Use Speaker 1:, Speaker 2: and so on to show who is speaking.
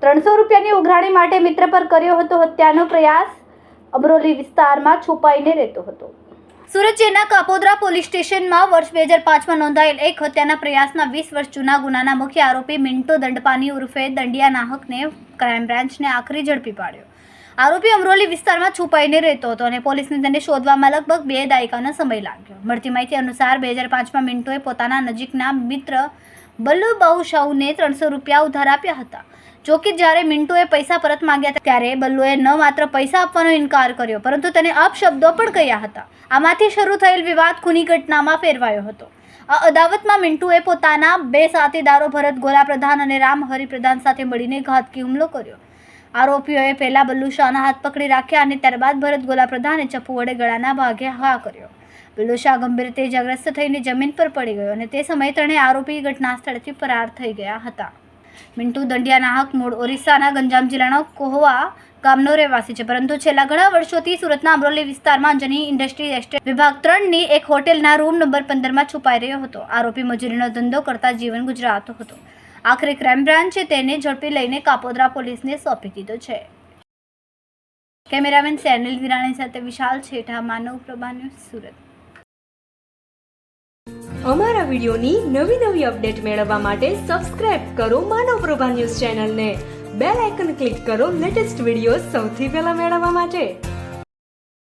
Speaker 1: ₹300 ઉઘરાણી માટે મિત્ર પર કર્યો હતો હત્યાનો પ્રયાસ. અમરોલી વિસ્તારમાં છુપાઈને રહેતો હતો. સુરત શહેરના કાપોદ્રા પોલીસ સ્ટેશનમાં વર્ષ 2005માં નોંધાયેલ એક હત્યાના પ્રયાસના 20 વર્ષ જૂના ગુનાના મુખ્ય આરોપી મિન્ટો દંડપાની ઉર્ફે દંડિયા નાહકને ક્રાઇમ બ્રાન્ચને આખરી ઝડપી પાડ્યો. આરોપી અમરોલી વિસ્તારમાં છુપાઈને રહેતો હતો અને પોલીસને તેને શોધવામાં લગભગ 2 દાયકાનો સમય લાગ્યો. મળતી માહિતી અનુસાર 2005માં મિન્ટોએ પોતાના નજીકના મિત્ર બલ્લુ બાઉશાઉને ₹300 ઉધાર આપ્યા હતા. જોકે જ્યારે મિન્ટોએ પૈસા પરત માંગ્યા ત્યારે બલ્લુએ ન માત્ર પૈસા આપવાનો ઇનકાર કર્યો પરંતુ તેને અપશબ્દો પણ કહ્યા હતા. આમાંથી શરૂ થયેલ વિવાદ ખૂની ઘટનામાં ફેરવાયો હતો. આ અદાવતમાં મિન્ટુએ પોતાના 2 સાથીદારો ભરત ગોલા પ્રધાન અને રામ હરિ પ્રધાન સાથે મળીને ઘાતકી હુમલો કર્યો. આરોપીઓએ પહેલા બલ્લુ શાહના હાથ પકડી રાખ્યા અને ત્યારબાદ ભરત ગોલા પ્રધાને ચપ્પુ વડે ગળાના ભાગે ઘા કર્યો. બલ્લુ શાહ ગંભીર રીતે ઇજાગ્રસ્ત થઈને જમીન પર પડી ગયો અને તે સમયે ત્રણેય આરોપી ઘટના સ્થળેથી ફરાર થઈ ગયા હતા. મિન્ટુ દંડિયા નાહક મૂળ ઓરિસ્સાના ગંજામ જિલ્લાનો કોહવા ગામનો રહેવાસી છે, પરંતુ છેલ્લા ઘણા વર્ષોથી સુરતના અમરોલી વિસ્તારમાં અંજની ઇન્ડસ્ટ્રી એસ્ટેટ વિભાગ 3ની એક હોટેલના રૂમ નંબર 15માં છુપાઈ રહ્યો હતો. આરોપી મજૂરીનો ધંધો કરતા જીવન ગુજારતો હતો. આખરે ક્રાઇમ બ્રાન્ચે તેને ઝડપી લઈને કાપોદ્રા પોલીસને સોંપી દીધો છે. કેમેરામેન સેનિલ વિરાણી સાથે વિશાલ છેઠા, માનવ પ્રભા ન્યૂઝ, સુરત.
Speaker 2: અમારા વિડિયોની નવી અપડેટ મેળવવા માટે સબસ્ક્રાઇબ કરો માનવ પ્રભા ન્યૂઝ ચેનલને. બેલ આઇકન ક્લિક કરો લેટેસ્ટ વિડિયો સૌથી પહેલા મેળવવા માટે.